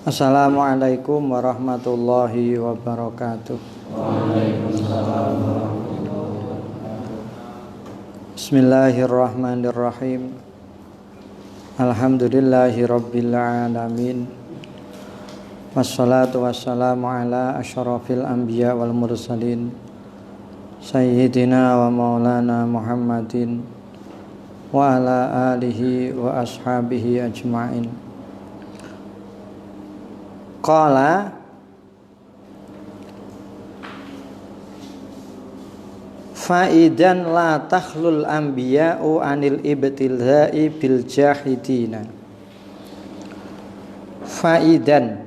Assalamualaikum warahmatullahi wabarakatuh. Waalaikumsalam. Bismillahirrahmanirrahim. Alhamdulillahi rabbil alamin. Wassalatu wassalamu ala asyrafil anbiya wal mursalin Sayyidina wa maulana Muhammadin wa ala alihi wa ashabihi ajma'in. Qala Fa'idan la takhlul anbiya'u anil ibtilai bil jahidina. Fa'idan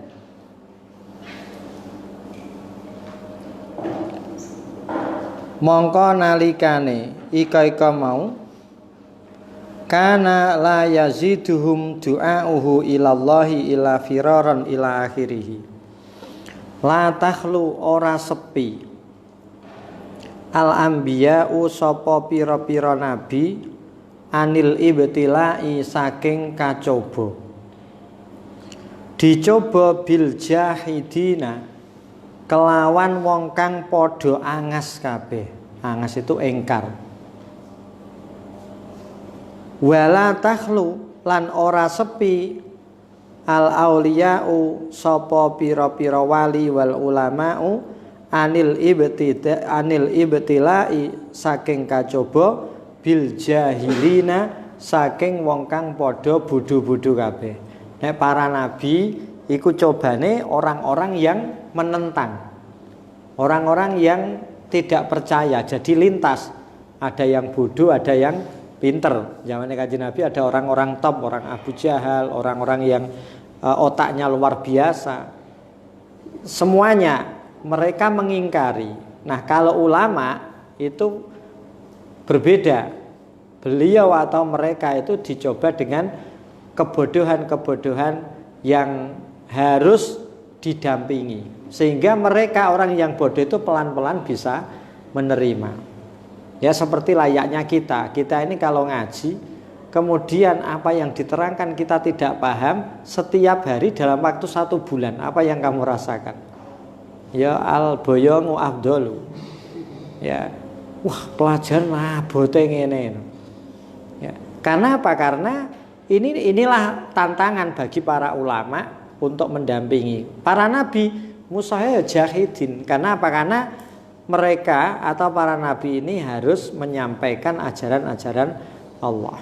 mongko nalikane ika mau kana la yaziduhum du'auhu ilallahi ila firaran ila akhirih. La takhlu ora sepi al anbiya'u sapa pira-pira nabi anil ibtilai saking kacoba. Dicoba bil jahidina kelawan wong kang padha angas kabeh. Angas itu engkar. Wala takhlu lan ora sepi al auliya'u sapa pira-pira wali wal ulama'u anil ibtilai saking kacoba bil jahilina saking wong kang padha bodho-bodho kabeh. Nek para nabi iku cobane orang-orang yang menentang, orang-orang yang tidak percaya, jadi lintas. Ada yang bodoh, ada yang pinter. Zamannya Kanjeng Nabi ada orang-orang top, orang Abu Jahal, orang-orang yang otaknya luar biasa. Semuanya mereka mengingkari. Nah, kalau ulama itu berbeda. Beliau atau mereka itu dicoba dengan kebodohan-kebodohan yang harus didampingi, sehingga mereka orang yang bodoh itu pelan-pelan bisa menerima. Ya seperti layaknya kita ini kalau ngaji, kemudian apa yang diterangkan kita tidak paham, setiap hari dalam waktu 1 bulan, apa yang kamu rasakan? Ya al boyongu afdolu. Ya, wah pelajaran abote ngene. Ya, karena apa? Karena inilah tantangan bagi para ulama untuk mendampingi para nabi. Musahaya jahidin. Karena apa? Karena mereka atau para nabi ini harus menyampaikan ajaran-ajaran Allah.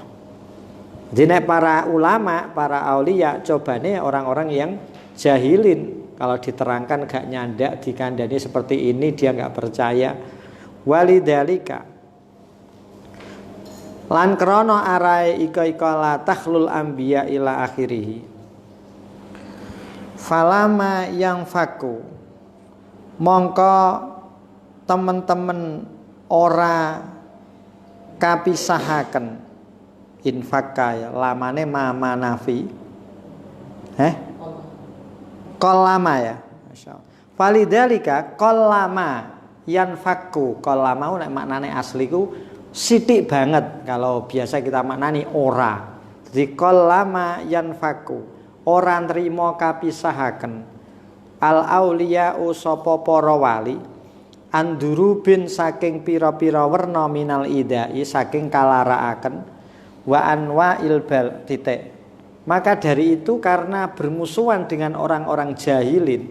Jadi para ulama, para aulia cobane orang-orang yang jahilin. Kalau diterangkan gak nyandak, dikandani seperti ini dia gak percaya. Walidhalika lan krono arai ika la takhlul anbiya ila akhirih. Falama yang faku mongko teman-teman ora kapisahaken infaka ya lamane mama nafi kolama ya masyaallah. Falidhalika kolama yanfaku. Kolama nek maknane asli ku sithik banget, kalau biasa kita maknani ora. Jadi kolama yanfaku ora nrimo kapisahaken al auliya'u sapa para wali andurubin saking pira-pira werna minal idai saking kalaraaken wa anwa'il bal titik. Maka dari itu karena bermusuhan dengan orang-orang jahilin,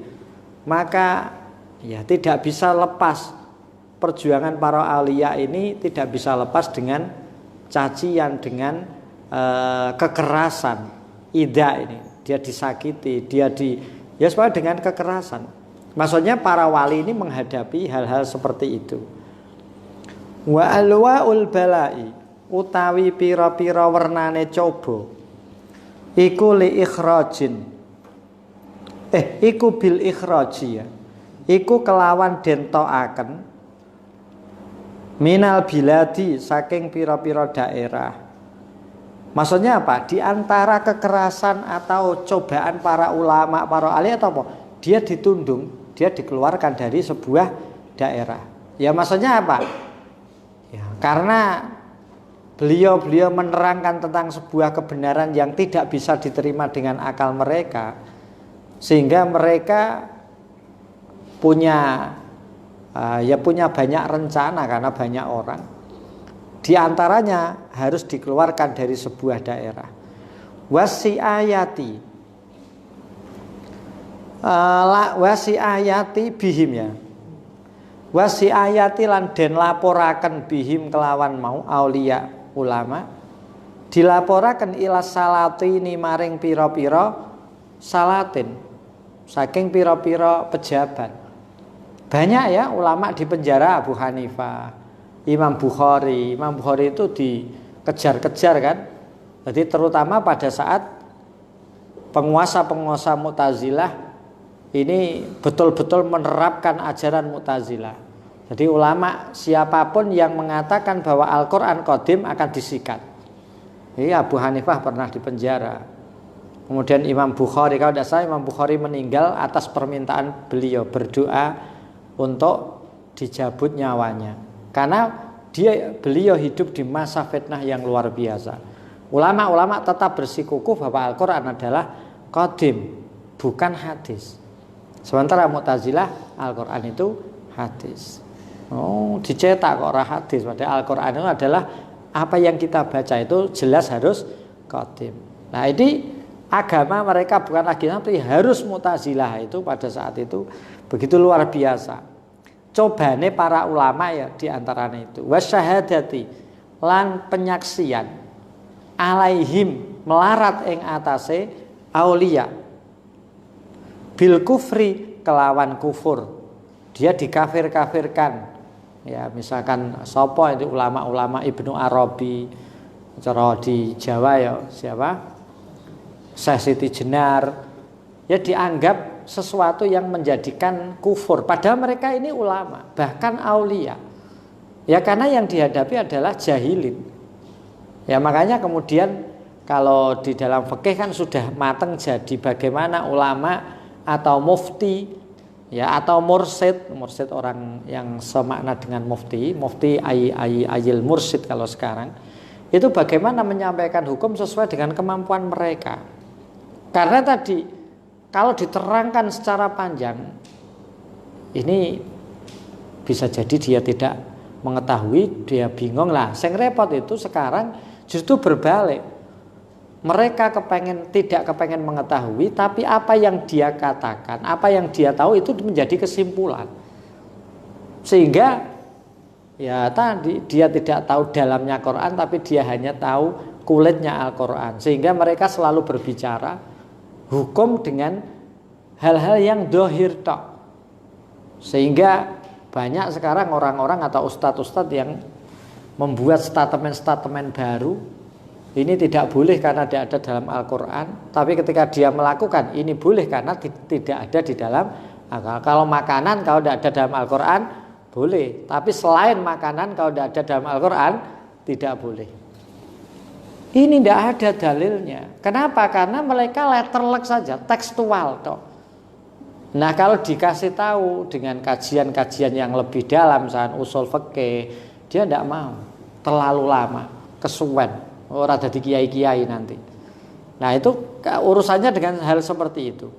maka ya tidak bisa lepas perjuangan para aulia ini, tidak bisa lepas dengan cacian, dengan kekerasan. Ida ini dia disakiti, ya supaya dengan kekerasan. Maksudnya para wali ini menghadapi hal-hal seperti itu. Wa alwaul balai utawi pira-pira wernane coba iku li ikhrajin iku bil ikhraji ya. Iku kelawan dentokaken minal biladi saking pira-pira daerah. Maksudnya apa? Di antara kekerasan atau cobaan para ulama, para ahli atau apa? Dia ditundung, dia dikeluarkan dari sebuah daerah. Ya maksudnya apa? Ya, karena beliau menerangkan tentang sebuah kebenaran yang tidak bisa diterima dengan akal mereka. Sehingga mereka punya punya banyak rencana karena banyak orang. Di antaranya harus dikeluarkan dari sebuah daerah. Wasiayati bihim ya. Wasiayati lan den laporaken bihim kelawan mau aulia ulama. Dilaporaken ila salatini maring pira-pira salatin. Saking pira-pira pejabat. Banyak ya ulama di penjara, Abu Hanifah, Imam Bukhari. Imam Bukhari itu dikejar-kejar kan. Jadi terutama pada saat penguasa-penguasa Mu'tazilah ini betul-betul menerapkan ajaran Mu'tazilah. Jadi ulama siapapun yang mengatakan bahwa Al-Quran qadim akan disikat. Jadi Abu Hanifah pernah dipenjara. Kemudian Imam Bukhari, kalau tidak salah Imam Bukhari meninggal atas permintaan beliau, berdoa untuk dicabut nyawanya. Karena beliau hidup di masa fitnah yang luar biasa. Ulama-ulama tetap bersikukuh bahwa Al-Quran adalah qadim, bukan hadis. Sementara Mu'tazilah Al-Quran itu hadis. Oh, dicetak kok ora hadis. Padahal Al-Quran itu adalah apa yang kita baca itu jelas harus qadim. Nah, ini agama mereka bukan lagi tapi harus Mu'tazilah itu pada saat itu begitu luar biasa. Cobane para ulama ya diantaranya itu. Wasyahadati lan penyaksian alaihim melarat ing atase aulia bil kufri kelawan kufur. Dia dikafir-kafirkan. Ya, misalkan sapa itu ulama-ulama Ibnu Arabi, cara di Jawa ya siapa? Syekh Siti Jenar. Ya dianggap sesuatu yang menjadikan kufur. Padahal mereka ini ulama, bahkan aulia. Ya karena yang dihadapi adalah jahilin. Ya makanya kemudian kalau di dalam fikih kan sudah matang jadi bagaimana ulama atau mufti ya atau mursid orang yang semakna dengan mufti ayil mursid kalau sekarang itu bagaimana menyampaikan hukum sesuai dengan kemampuan mereka. Karena tadi kalau diterangkan secara panjang, ini bisa jadi dia tidak mengetahui, dia bingung lah. Yang repot itu sekarang justru berbalik. Mereka tidak kepengen mengetahui, tapi apa yang dia katakan, apa yang dia tahu itu menjadi kesimpulan. Sehingga ya tadi dia tidak tahu dalamnya Quran, tapi dia hanya tahu kulitnya Al-Quran. Sehingga mereka selalu berbicara hukum dengan hal-hal yang dohir tok. Sehingga banyak sekarang orang-orang atau ustadz-ustadz yang membuat statement-statement baru. Ini tidak boleh karena tidak ada dalam Al-Quran. Tapi ketika dia melakukan ini boleh karena tidak ada di dalam Al-Quran. Kalau makanan kalau tidak ada dalam Al-Quran boleh. Tapi selain makanan kalau tidak ada dalam Al-Quran tidak boleh. Ini tidak ada dalilnya. Kenapa? Karena mereka letterlek saja, tekstual toh. Nah kalau dikasih tahu dengan kajian-kajian yang lebih dalam, misalnya usul fikih, dia tidak mau. Terlalu lama, kesuwen, orang jadi kiai-kiai nanti. Nah itu urusannya dengan hal seperti itu.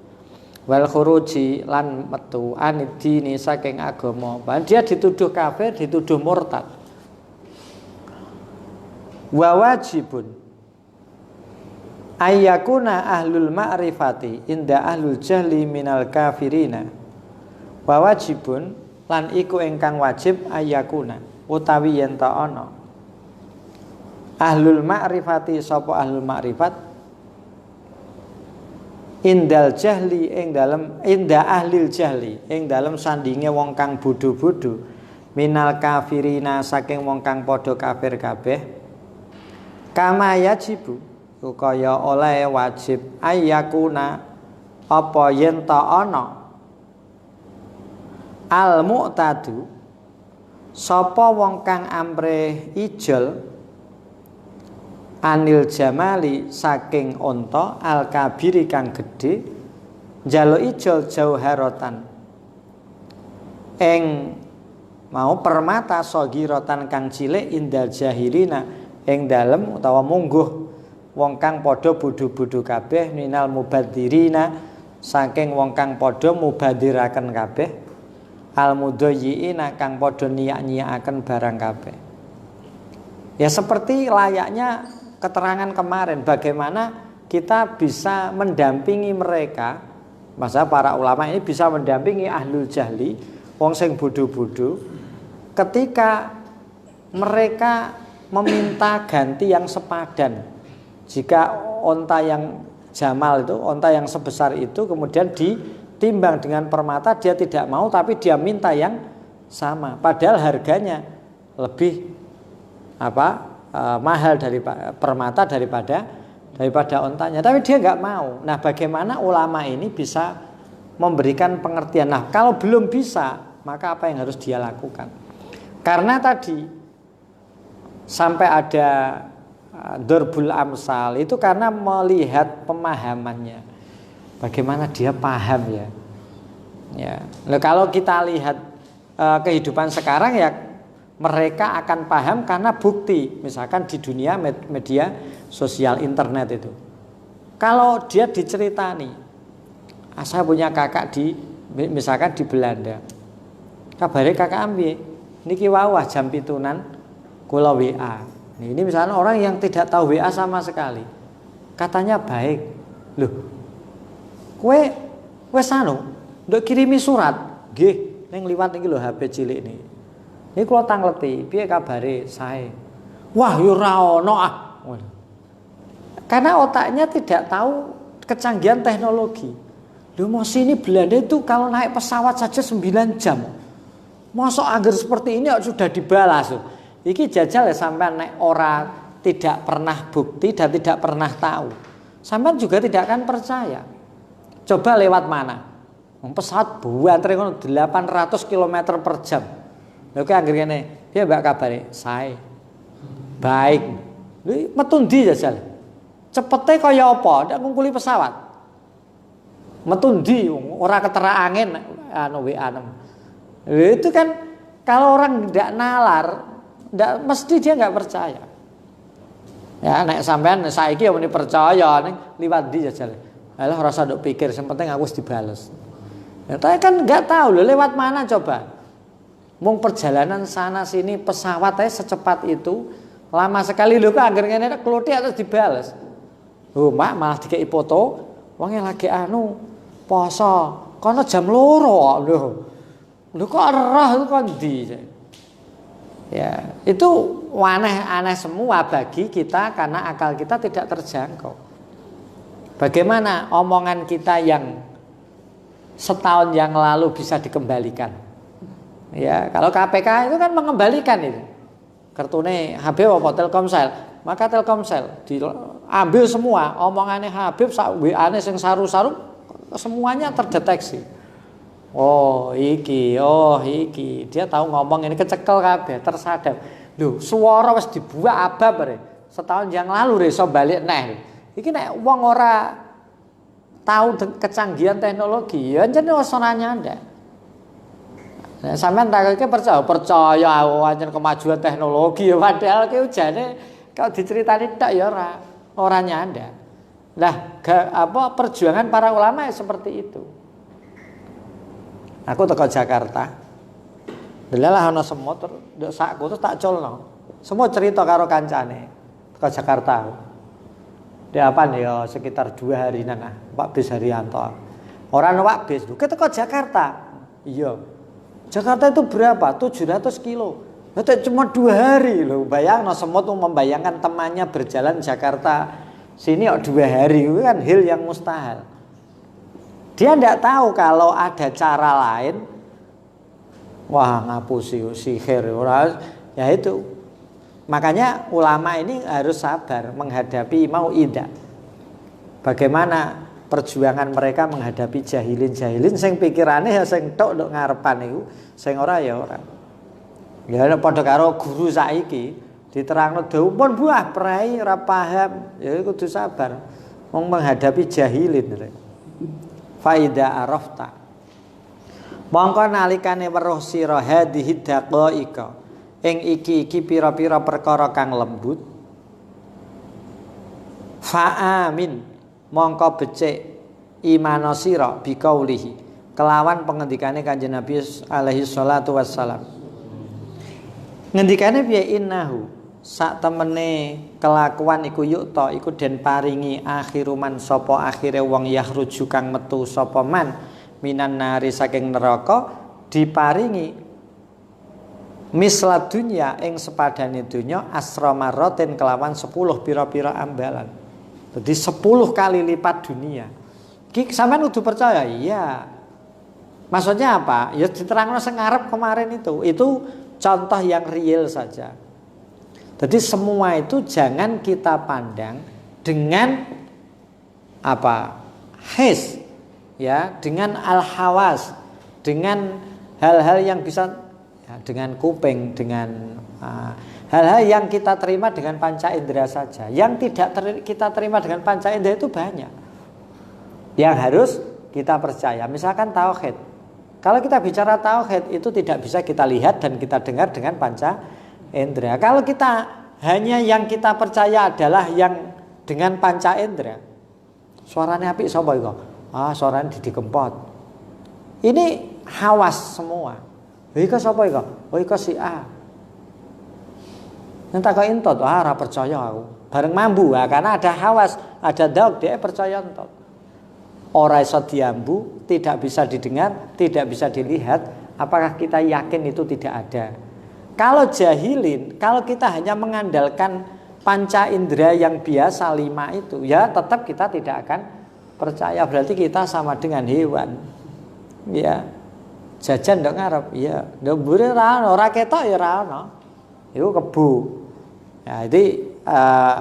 Wal khuruji lan metu anidini saking agama. Dia dituduh kafir, dituduh murtad. Wa wajibun ayyakuna ahlul ma'rifati inda ahlul jahli minal kafirina. Wa wajibun lan iku ingkang wajib ayyakuna utawi yen ta ana ahlul ma'rifati sapa ahlul ma'rifat indal jahli ing dalem inda ahlil jahli ing dalem sandinge wong kang bodho-bodho minal kafirina saking wong kang padha kafir kabeh kama yajibu kaya oleh wajib ayyakuna apa yen ta ana al mu'tadu sapa wong kang amrih ijol anil jamali saking unta al kabiri kang gedhe njaluk ijol jauharatan ing mau permata sagiratan kang cilik indal jahilina ing dalem utawa mungguh wong kang padha bodho-bodho kabeh minal mubadzirina saking wong kang padha mubadiraken kabeh al-mudayyi'ina kang padha niyak-niyakaken barang kabeh. Ya seperti layaknya keterangan kemarin bagaimana kita bisa mendampingi mereka. Masa para ulama ini bisa mendampingi ahlul jahli, wong sing bodho-bodho ketika mereka meminta ganti yang sepadan. Jika onta yang jamal itu, onta yang sebesar itu kemudian ditimbang dengan permata, dia tidak mau tapi dia minta yang sama. Padahal harganya lebih mahal dari permata daripada ontanya, tapi dia nggak mau. Nah, bagaimana ulama ini bisa memberikan pengertian? Nah, kalau belum bisa, maka apa yang harus dia lakukan? Karena tadi sampai ada Darbul Amsal itu karena melihat pemahamannya, bagaimana dia paham ya. Nah, kalau kita lihat kehidupan sekarang ya mereka akan paham karena bukti, misalkan di dunia media sosial internet itu. Kalau dia diceritani, saya punya kakak misalkan di Belanda, kabare kakak ambil, niki wawah jam pitunan kula WA. Ini misalnya orang yang tidak tahu WA sama sekali, katanya baik, loh, wes ndok kirimi surat, nggih, ning liwat iki lho HP cilik ini. Ini kalau tangleti, piye kabare sae. Wah, yo ora ono ah. Karena otaknya tidak tahu kecanggihan teknologi. Loh, mesti ini Belanda itu kalau naik pesawat saja 9 jam. Mosok agar seperti ini sudah dibalas. Iki jajal ya sampai naik ora tidak pernah bukti dan tidak pernah tahu. Sampai juga tidak akan percaya. Coba lewat mana? Pesawat buantre 800 km per jam. Oke, akhirnya dia mbak kabari saya baik, metu ndi jajal, cepetnya kaya apa? Ndak ngungkuli pesawat, metu ndi, ora ketera angin, WA. Itu kan kalau orang tidak nalar, mesti dia nggak percaya. Ya, nek sampean saiki ya muni percaya ning liwat ndi jajal. Alah rasa nduk pikir, sing penting aku wis dibales. Ya, tapi kan nggak tahu loh lewat mana coba. Mung perjalanan sana sini pesawat aja secepat itu lama sekali lho kok akhirnya nek klothik terus dibales. Oh, Mak malah dikei foto wong lagi poso. Kono jam 2 lho. Lho kok roh itu kon ndi. Ya, itu aneh-aneh semua bagi kita karena akal kita tidak terjangkau. Bagaimana omongan kita yang setahun yang lalu bisa dikembalikan? Ya, kalau KPK itu kan mengembalikan itu. Kartune Habib apa Telkomsel, maka Telkomsel diambil semua omongannya Habib sak WA-ne sing saru-saru semuanya terdeteksi. Oh, iki. Dia tahu ngomong ini kecekel kabeh, tersadap. Lho, swara wis dibuak abab re. Setahun yang lalu re iso balik neh. Iki nek wong ora tahu kecanggihan teknologi, ya jenenge wis ora nyandak. Nah, sampean tak percaya wancen kemajuan teknologi ya padahal ki ujane kalau diceritani tak ya ora nyanda. Nah, perjuangan para ulama ya seperti itu. Aku teko Jakarta. Delalah ana semut nduk sakku terus tak culno. Semua cerita karo kancane teko Jakarta. Dia apa nih ya sekitar 2 harinan Pak Bis Haryanto. Orang Pak Bis, kita teko Jakarta. Iya. Jakarta itu berapa? 700 kilo. Itu cuma 2 hari loh. Bayang, semut membayangkan temannya berjalan Jakarta sini 2 hari. Itu kan hal yang mustahil. Dia tidak tahu kalau ada cara lain. Wah, ngapusi sihir. Ya itu. Makanya ulama ini harus sabar menghadapi mau'idah. Bagaimana perjuangan mereka menghadapi jahilin sing pikirane ya sing tok nduk ngarepan iku, sing ora ya ora. Ya padha karo guru saiki diterangno dawu pun buah prai ora paham, ya kudu sabar wong menghadapi jahilin. Faida arafta. Mongko nalikane weruh sira hadhihi daqaika ing iki pira-pira perkara kang lembut. Fa'amin mongko becik imano sira biqaulihi kelawan pengendikane Kanjeng Nabi alaihi salatu wassalam. Ngendikane piye innahu sak temene kelakuan iku yukta iku den paringi akhiruman sapa akhire wong yahruju kang metu sapa man minan nari saking neraka diparingi misla dunya ing sepadane dunya asra marratin kelawan 10 pira-pira ambalan. Jadi 10 kali lipat dunia. Ki sampean kudu percaya, iya. Maksudnya apa? Ya diterangno sing ngarep kemarin itu. Itu contoh yang real saja. Jadi semua itu jangan kita pandang dengan apa? His, ya, dengan al-hawas, dengan hal-hal yang bisa ya, dengan kuping, dengan hal-hal yang kita terima dengan panca indera saja. Yang tidak kita terima dengan panca indera itu banyak. Yang harus kita percaya. Misalkan tauhid. Kalau kita bicara tauhid itu tidak bisa kita lihat dan kita dengar dengan panca indera. Kalau kita hanya yang kita percaya adalah yang dengan panca indera. Suaranya apik sapa iku? Suaranya Didi Kempot. Ini hawas semua. Iku sapa iku? Iku si A. Nek tak entot, ora percaya aku. Bareng mambu, karena ada hawas, ada dauk, dia percaya entot. Ora iso diambu, tidak bisa didengar, tidak bisa dilihat, apakah kita yakin itu tidak ada? Kalau jahilin, kalau kita hanya mengandalkan panca indera yang biasa 5 itu, ya tetap kita tidak akan percaya. Berarti kita sama dengan hewan. Ya. Jajan ndok ngarep, ya. Ndok mburi ora ketok ya ora ono. Itu kebu. Ya, jadi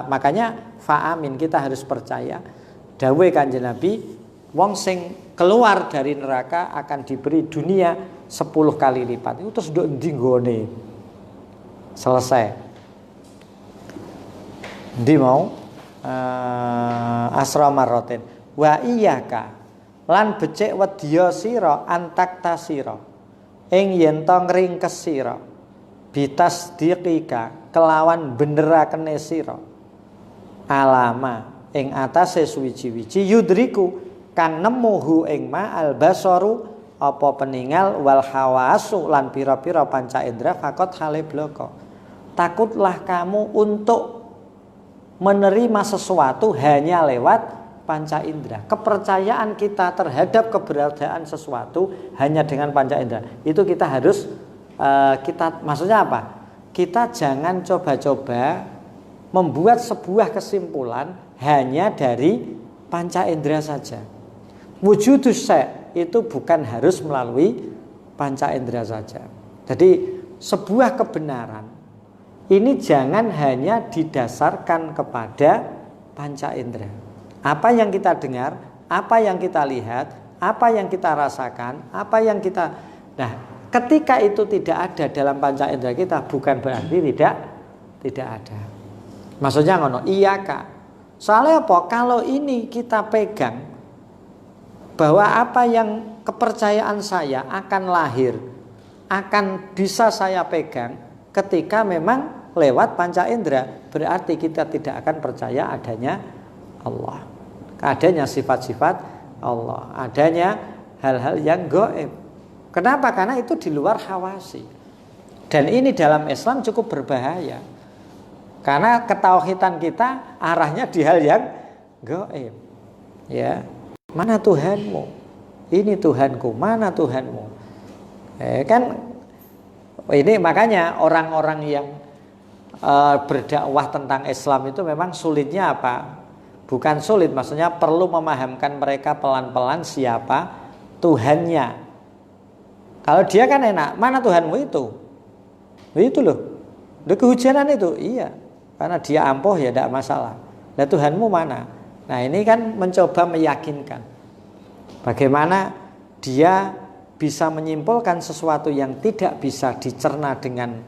makanya fa'amin kita harus percaya. Dawuh Kanjeng Nabi, wong sing keluar dari neraka akan diberi dunia 10 kali lipat. Itu terus nduk ndi nggone? Selesai. Ndi mau asra marratin. Wa iyyaka lan becik wedya sira antak tasira. Ing yen to ngringkes sira. Bitasdiqika kelawan benerakene sira. Alama ing atase suwiji-wiji yudriku kang nemuhu ing ma al basaru apa peningal wal hawasu lan pira-pira panca indera fakot hale bloko. Takutlah kamu untuk menerima sesuatu hanya lewat panca indera. Kepercayaan kita terhadap keberadaan sesuatu hanya dengan panca indera. Itu kita harus maksudnya apa? Kita jangan coba-coba membuat sebuah kesimpulan hanya dari panca indera saja. Wujudus syai' itu bukan harus melalui panca indera saja. Jadi sebuah kebenaran ini jangan hanya didasarkan kepada panca indera. Apa yang kita dengar, apa yang kita lihat, apa yang kita rasakan, apa yang kita ketika itu tidak ada dalam panca indera kita bukan berarti tidak ada. Maksudnya ngono, iya Kak. Soalnya apa? Kalau ini kita pegang bahwa apa yang kepercayaan saya akan lahir, akan bisa saya pegang ketika memang lewat panca indera, berarti kita tidak akan percaya adanya Allah, adanya sifat-sifat Allah, adanya hal-hal yang gaib. Kenapa? Karena itu di luar hawasi. Dan ini dalam Islam cukup berbahaya. Karena ketauhidan kita arahnya di hal yang gaib. Ya. Mana Tuhanmu? Ini Tuhanku. Mana Tuhanmu? Kan ini makanya orang-orang yang berdakwah tentang Islam itu memang sulitnya apa? Bukan sulit, maksudnya perlu memahamkan mereka pelan-pelan siapa Tuhannya. Kalau dia kan enak, mana Tuhanmu itu? Itu loh. Udah kehujanan itu, iya. Karena dia ampuh ya tidak masalah. Nah Tuhanmu mana? Nah ini kan mencoba meyakinkan. Bagaimana dia bisa menyimpulkan sesuatu yang tidak bisa dicerna dengan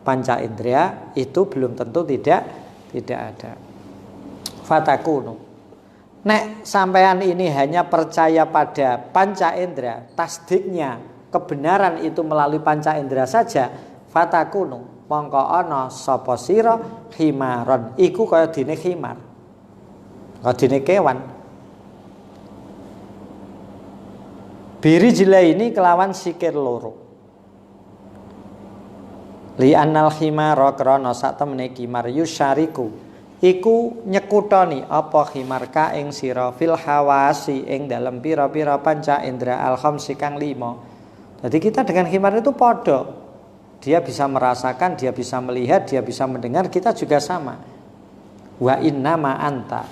panca indera, itu belum tentu tidak ada. Fatakunu. Nek sampean ini hanya percaya pada panca indera, tasdiknya kebenaran itu melalui panca indera saja, fatakunu mongko ana sapa sira khimaron iku kaya dene khimar, kaya dene kewan. Birijlaini kelawan sikir loro. Li annal khimara krana sak temene khimar yusyariku iku nyekutoni apa khimar ka ing sira fil hawasi ing dalem pira-pira panca indra al khamsi kang 5. Jadi kita dengan khimar itu podo. Dia bisa merasakan, dia bisa melihat, dia bisa mendengar, kita juga sama. Wa inna ma anta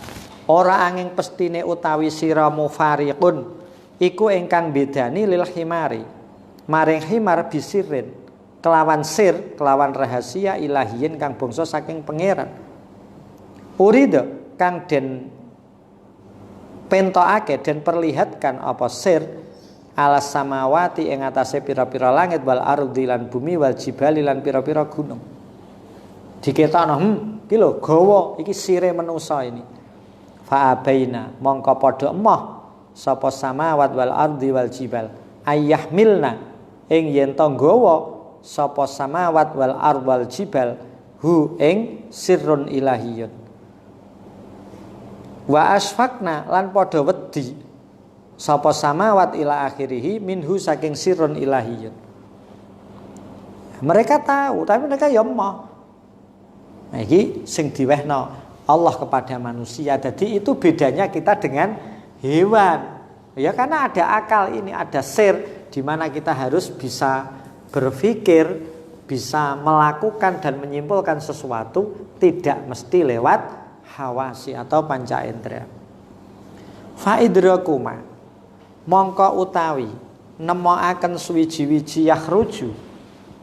ora angin pestine utawi sira mufariqun iku ingkang bedani lil khimari maring khimar bisirin kelawan sir, kelawan rahasia ilahiyin kang bangsa saking pangeran. Urida kang den pentokake den perlihatkan apa sir alas samawati ing atase pira-pira langit wal ardi lan bumi wal jibali lan pira-pira gunung. Diketokno iki lho gawa iki sire manusa ini. Fa abaina mongko padha emoh sapa samawat wal ardi wal jibal ayyahmilna ing yen to gawa sapa samawat wal ard wal jibal hu ing sirrun ilahiyun wa asfaqna lan padha wedi sapa samawat ila akhirih minhu saking sirrun ilahiyun. Mereka tahu tapi mereka ya emoh. Nah, iki sing diwehno Allah kepada manusia. Jadi itu bedanya kita dengan hewan. Ya karena ada akal ini, ada sir di mana kita harus bisa berpikir, bisa melakukan dan menyimpulkan sesuatu tidak mesti lewat hawasi atau panca indera. Fa idrakuma mongko utawi nemokaken suwiji-wiji yakhruju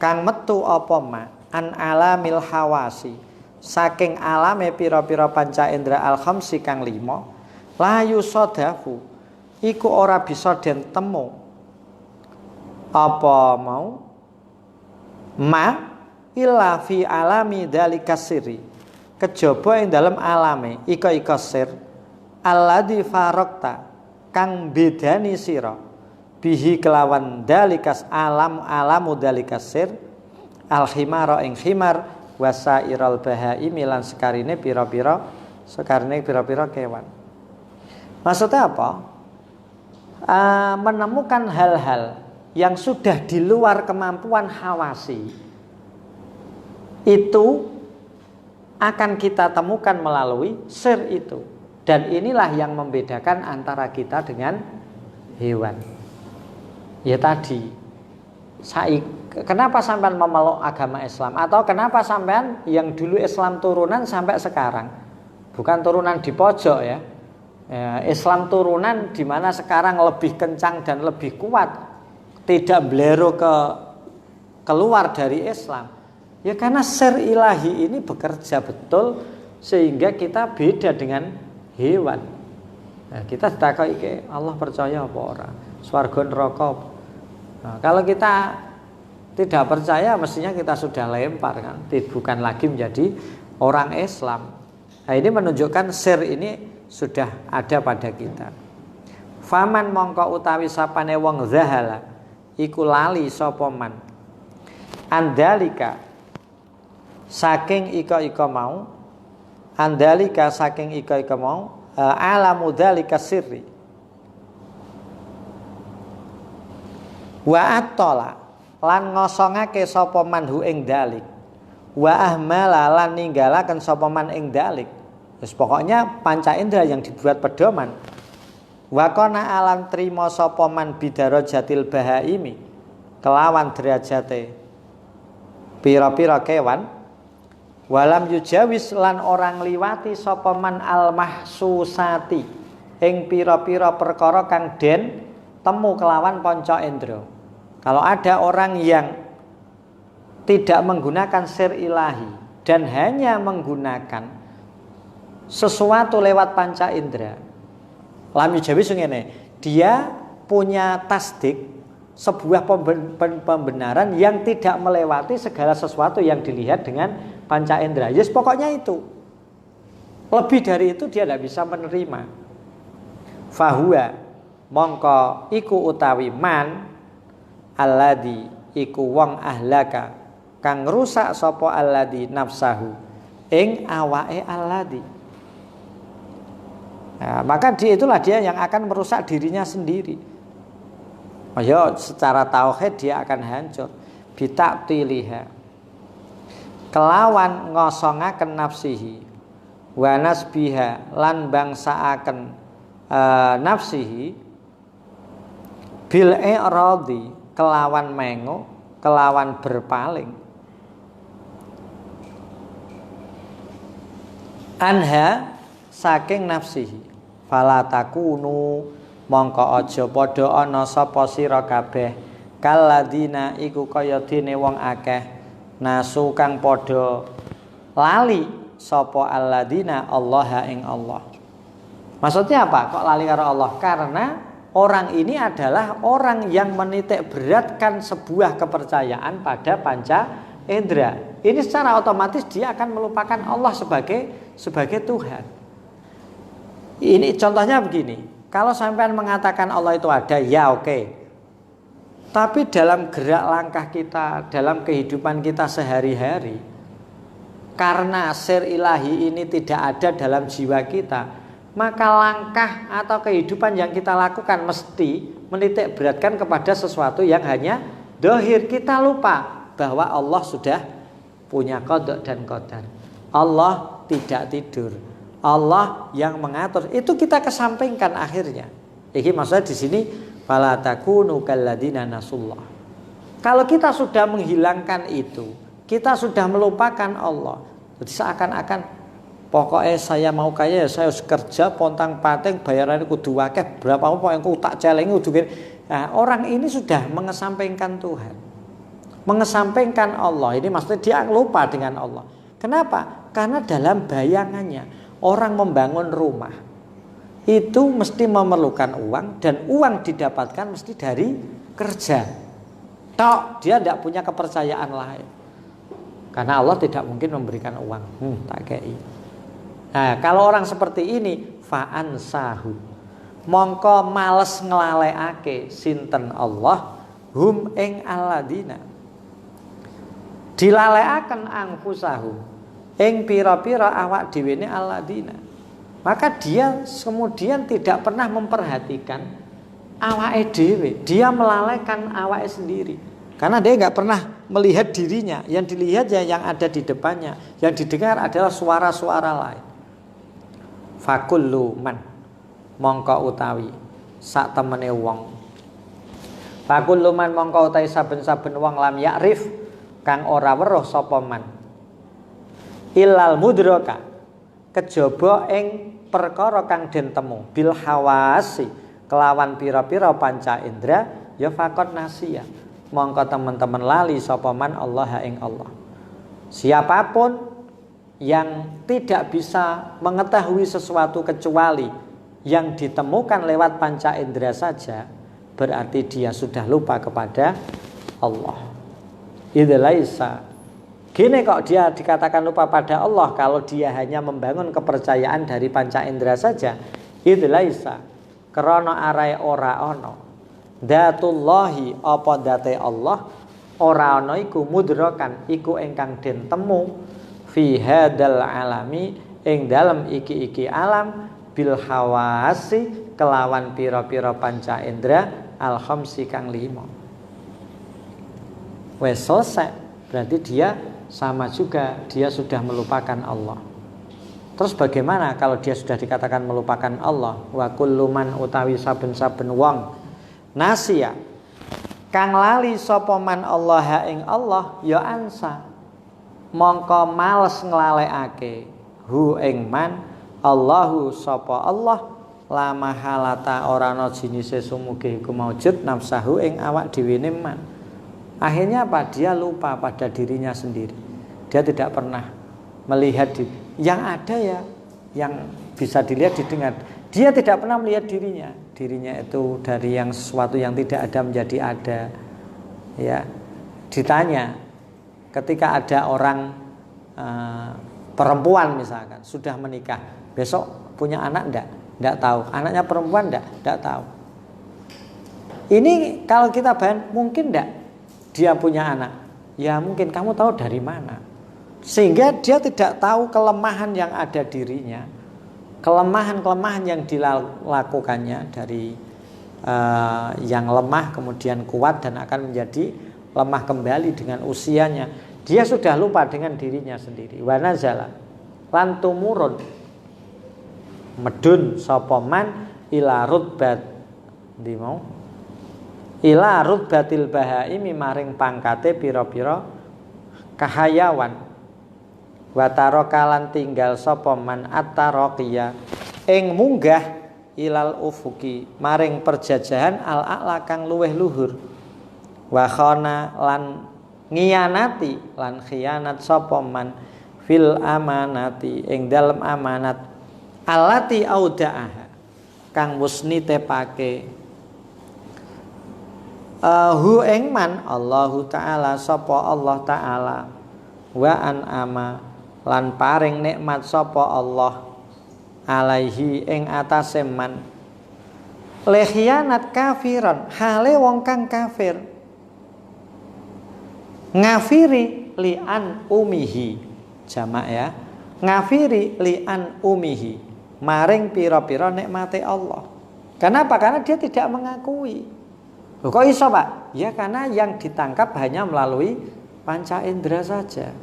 kang metu apa ma an alamil hawasi saking alame pira-pira panca indera al khamsi kang 5 la yusadafu iku ora bisa den temu apa mau ma illa fi alami dzalika sirri kejaba ing dalem alame ika sir alladzi faraqta kang bedani sira bihi kelawan dalikas alamu dalikas sir al khimara ing khimar wasairal bahaimi lan sekarine pira-pira kewan. Maksudnya apa? Menemukan hal-hal yang sudah di luar kemampuan hawasi itu akan kita temukan melalui sir itu. Dan inilah yang membedakan antara kita dengan hewan. Ya tadi, kenapa sampean memeluk agama Islam? Atau kenapa sampean yang dulu Islam turunan sampai sekarang? Bukan turunan di pojok ya. Islam turunan di mana sekarang lebih kencang dan lebih kuat, tidak blero keluar dari Islam. Ya karena sir ilahi ini bekerja betul sehingga kita beda dengan hewan. Nah, kita takoi Allah percaya apa ora? Swarga neraka. Nah, kalau kita tidak percaya mestinya kita sudah lempar kan, bukan lagi menjadi orang Islam. Nah, ini menunjukkan sir ini sudah ada pada kita. Faman mongko utawi sapane wong zahala iku lali sapa man andalika saking ika mau andalika saking ika mau alamu dalika sirri wa atola lan ngosongake sapa man hu ing dalik wa ahmala lan ninggalaken sapa man ing dalik. Terus pokoknya panca indera yang dibuat pedoman. Wakona alam trimo sapa man bidarajatil bahaimi kelawan derajate pira-pira kewan walam yujawis lan orang liwati sapa man al mahsusati ing pira-pira perkara kang den temu kelawan panca indera. Kalau ada orang yang tidak menggunakan sir ilahi dan hanya menggunakan sesuatu lewat panca indera, lam yujawis ngene, dia punya tasdik, sebuah pembenaran yang tidak melewati segala sesuatu yang dilihat dengan panca indera. Yes, pokoknya itu. Lebih dari itu dia tidak bisa menerima. Fahuwa mongko iku utawi man alladzi iku wong ahlaka kang rusak sapa alladzi nafsahu ing awake alladzi. Nah, maka itulah dia yang akan merusak dirinya sendiri. Ya secara tauhid dia akan hancur. Bitatiliha, kelawan ngosongaken nafsihi, wa nasbiha lan bangsaaken nafsihi, bil i'radi kelawan mengo, kelawan berpaling, anha saking nafsihi, fala takunu mongko aja padha ana sapa sira kabeh kaladina iku kaya dene wong akeh nasu kang padha lali sapa alladina Allah ing Allah. Maksudnya apa? Kok lali karo Allah? Karena orang ini adalah orang yang menitik beratkan sebuah kepercayaan pada panca indera. Ini secara otomatis dia akan melupakan Allah sebagai Tuhan. Ini contohnya begini. Kalau sampean mengatakan Allah itu ada, ya oke. Tapi dalam gerak langkah kita, dalam kehidupan kita sehari-hari, karena sir ilahi ini tidak ada dalam jiwa kita, maka langkah atau kehidupan yang kita lakukan mesti menitik beratkan kepada sesuatu yang hanya dohir. Kita lupa bahwa Allah sudah punya qada dan qadar. Allah tidak tidur. Allah yang mengatur. Itu kita kesampingkan akhirnya. Ini maksudnya di sini fala takunu kalladina nasullah. Kalau kita sudah menghilangkan itu, kita sudah melupakan Allah. Jadi seakan-akan pokoknya saya mau kaya ya saya harus kerja pontang-panting bayarannya kudu akeh berapa apa yang ku tak celengi kudu. Nah, orang ini sudah mengesampingkan Tuhan. Mengesampingkan Allah. Ini maksudnya dia lupa dengan Allah. Kenapa? Karena dalam bayangannya orang membangun rumah itu mesti memerlukan uang, dan uang didapatkan mesti dari kerja. Tok, dia tidak punya kepercayaan lain. Karena Allah tidak mungkin memberikan uang. Tak kei. Nah, kalau orang seperti ini fa'ansahu, mongko males nglalekake sinten Allah hum ing alladina, dilalekaken anfusahum ing pira-pira awak dhewe ne alladina. Maka dia kemudian tidak pernah memperhatikan awake dhewe. Dia melalaikan awake sendiri. Karena dia nggak pernah melihat dirinya. Yang dilihat ya yang ada di depannya. Yang didengar adalah suara-suara lain. Fakullu man mongko utawi sak temene wong. Fakullu man mongko utawi saben-saben wong lam ya'rif kang ora weruh sapa man. Ilal mudraka kejaba ing perkara kang den temu bil hawasi kelawan pira-pira panca indra ya faqat nasiya mongko teman-teman lali sapa man Allah ing Allah. Siapapun yang tidak bisa mengetahui sesuatu kecuali yang ditemukan lewat panca indra saja, berarti dia sudah lupa kepada Allah. Idlaisa. Gini kok dia dikatakan lupa pada Allah kalau dia hanya membangun kepercayaan dari panca indera saja. Idlaisa. Krana arae ora ana. Dzatullahi apa dzate Allah ora ana iku mudrakan iku ingkang den temu fi hadal alami ing dalem iki-iki alam bil hawasi kelawan pira-pira panca indera al khamsi kang 5. Wes selesai. Berarti dia sama juga, dia sudah melupakan Allah. Terus bagaimana kalau dia sudah dikatakan melupakan Allah? Wa kullu man utawi saben-saben wong nasiya kang lali sapa man Allah ing Allah ya ansa mongko males nglalekake hu ing man Allahu sapa Allah la mahalata ora ana jinise sumuge iku maujud nafsahu ing awak dhewe man. Akhirnya apa? Dia lupa pada dirinya sendiri. Dia tidak pernah melihat yang ada ya, yang bisa dilihat didengar. Dia tidak pernah melihat dirinya. Dirinya itu dari yang sesuatu yang tidak ada menjadi ada. Ya, ditanya ketika ada orang perempuan misalkan sudah menikah, besok punya anak enggak tahu. Anaknya perempuan enggak tahu. Ini kalau kita bayang mungkin enggak dia punya anak? Ya mungkin. Kamu tahu dari mana? Sehingga dia tidak tahu kelemahan yang ada dirinya, kelemahan-kelemahan yang dilakukannya dari yang lemah kemudian kuat dan akan menjadi lemah kembali dengan usianya. Dia sudah lupa dengan dirinya sendiri. Wa nazala lan tumurun medun sapa man ila rutbat ndi mau ila rutbatil bahaimi maring pangkate pira-pira kahayawan. Wa tarakalan tinggal sapa man at-taraqiya ing munggah ilal ufuki maring perjajahan al-a'la kang luweh luhur. Wa khana lan ngianati lan khianat sapa man fil amanati ing dalem amanat alati audaaha kang wis nitepake hu ing man Allahu taala sapa Allah taala wa an'ama lan paring nikmat sapa Allah alaihi ing atase man lekhianat kafiran hale wong kang kafir ngafiri li'an umihi jamak ya ngafiri li'an umihi maring pira-pira nikmate Allah. Kenapa? Karena dia tidak mengakui. Loh, kok iso Pak? Ya karena yang ditangkap hanya melalui panca indera saja.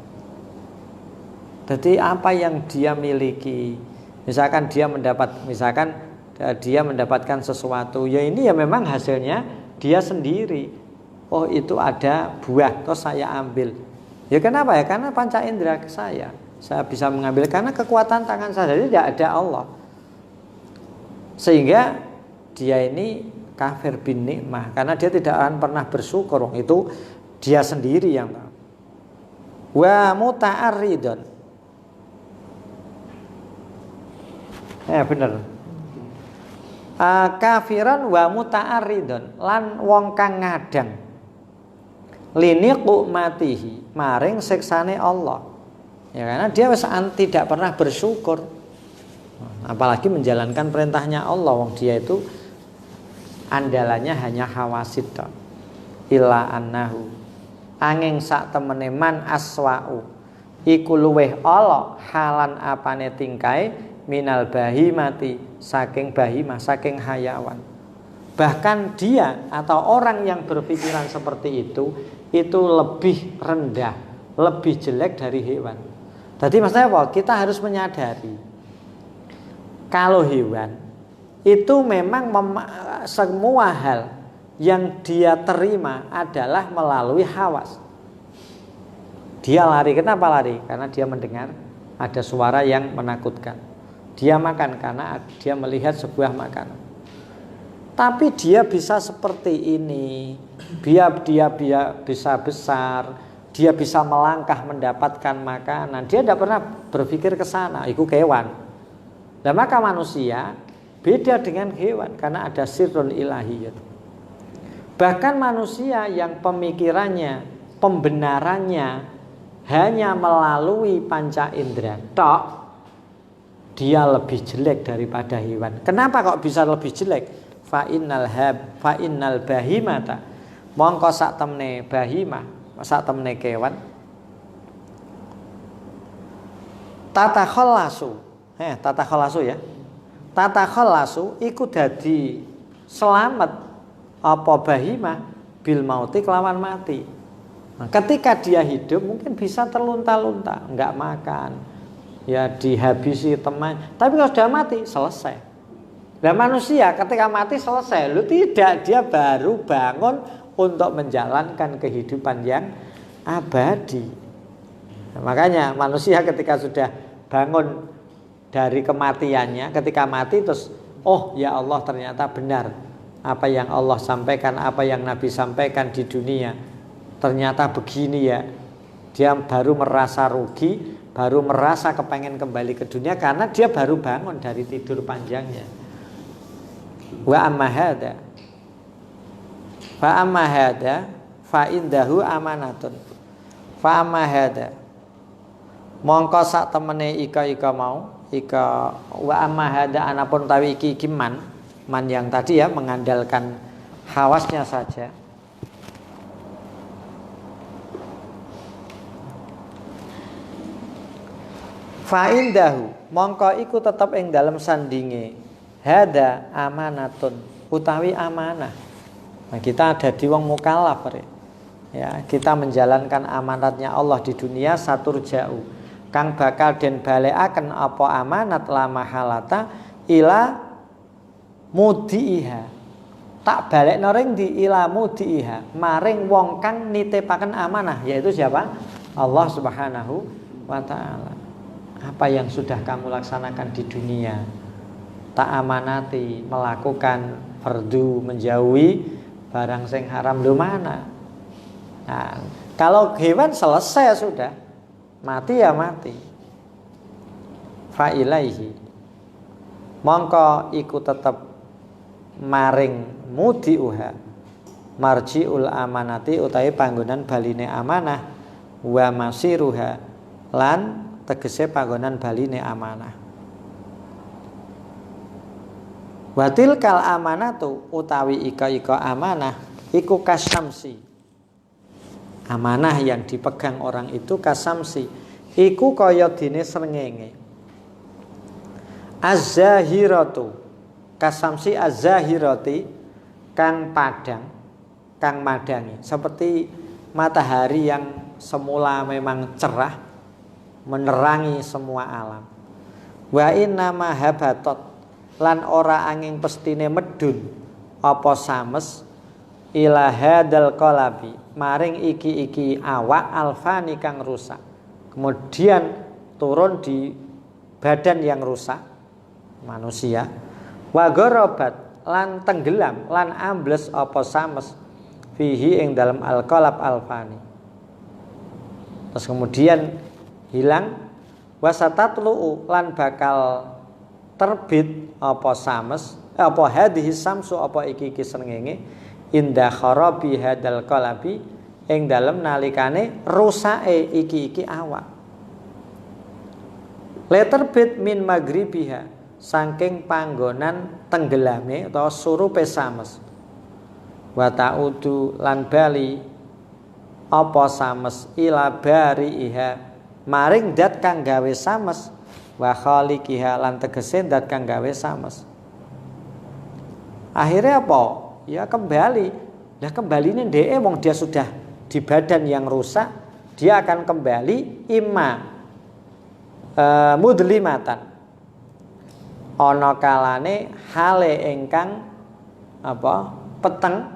Jadi apa yang dia miliki, misalkan dia mendapatkan sesuatu, ya ini ya memang hasilnya dia sendiri. Oh itu ada buah, terus saya ambil. Ya kenapa ya? Karena panca indera saya bisa mengambil karena kekuatan tangan saya, jadi tidak ada Allah. Sehingga dia ini kafir bin nikmah karena dia tidak akan pernah bersyukur. Itu dia sendiri yang tahu. Wa muta'arridun. Bener. Kafiran wa muta'arridun lan wong kang ngadang liniqu matihi maring siksane Allah. Ya karena dia tidak pernah bersyukur. Apalagi menjalankan perintahnya Allah, wong dia itu andalannya hanya hawasid tok. Illa annahu angin sak temene man aswa'u iku luweh ala halan apane tingkai minal bahimati saking bahimah saking hayawan. Bahkan dia atau orang yang berpikiran seperti itu lebih rendah, lebih jelek dari hewan. Jadi maksudnya apa? Kita harus menyadari kalau hewan itu memang semua hal yang dia terima adalah melalui hawas. Dia lari, kenapa lari? Karena dia mendengar ada suara yang menakutkan. Dia makan karena dia melihat sebuah makanan. Tapi dia bisa seperti ini, dia bisa besar, dia bisa melangkah mendapatkan makanan. Dia tidak pernah berpikir ke sana, itu kewan. Nah maka manusia beda dengan hewan karena ada sirrun ilahiyat. Bahkan manusia yang pemikirannya, pembenarannya hanya melalui panca indera tok, dia lebih jelek daripada hewan. Kenapa kok bisa lebih jelek? Fa innal bahimata mongko sak temne bahimah, sak temne kewan tatakhallasu ya. Tatakhallasu iku dadi selamat apa bahimah bil mauti kelawan mati. Nah, ketika dia hidup mungkin bisa terlunta-lunta, enggak makan, ya dihabisi teman. Tapi kalau sudah mati selesai. Nah manusia ketika mati selesai. Lu tidak, dia baru bangun untuk menjalankan kehidupan yang abadi. Nah, makanya manusia ketika sudah bangun dari kematiannya, ketika mati terus oh ya Allah ternyata benar apa yang Allah sampaikan, apa yang Nabi sampaikan di dunia. Ternyata begini ya. Dia baru merasa rugi, baru merasa kepengen kembali ke dunia karena dia baru bangun dari tidur panjangnya. Wa amma hada fa indahu amanatun. Fa amma hada mongko sak temene ika mau ika wa amma hada anapun tawi iki man yang tadi ya mengandalkan hawasnya saja. Fa indahu mongko iku tetep ing dalam sandinge hada amanatun utawi amanah. Nah, kita ada di wong mukallaf ya, kita menjalankan amanatnya Allah di dunia satur jauh kang bakal den balekaken apa amanat la mahalata ila mudiiha, tak balekno ring di ila mudiiha maring wong kang nitipaken amanah, yaitu siapa? Allah Subhanahu wa taala. Apa yang sudah kamu laksanakan di dunia, tak amanati melakukan fardu, menjauhi barang sing haram, lho mana? Nah, kalau hewan selesai sudah, mati ya mati. Fa ilaihi, mongko iku tetep maring mudiuha marjiul amanati utawi panggonan baline amanah, wa masiruha lan tegese panggonan baline amanah. Watil kal amanatu utawi ika amanah iku kasamsi. Amanah yang dipegang orang itu kasamsi, iku kaya dene srengenge. Az-zahiratu, kasamsi az-zahirati kang padang, kang madangi, seperti matahari yang semula memang cerah menerangi semua alam. Wa inna ma habatat, lan ora angin pestine medun apa sames ila hadal qalabi maring iki awak alfani kang rusak, kemudian turun di badan yang rusak manusia. Wa gharabat lan tenggelam lan ambles apa sames fihi ing dalam al-qalab alfani, terus kemudian hilang. Wasatatlu lan bakal terbit apa sames apa hadhihi samsu apa iki srengenge inda kharabi hadal qalabi ing dalem nalikane rusake iki awak. Le terbit min maghribiha saking panggonan tenggelame utawa surupe sames. Wa ta'udu lan bali apa sames ila bariha maring dat kang gawe sames, wa khaliqiha lan tegese dat kang gawe sames. Akhirnya apa? Ya kembali. Lah kembaline dhek wong dia sudah di badan yang rusak, dia akan kembali imma mudlimatan. Ana kalane hale ingkang apa? Peteng,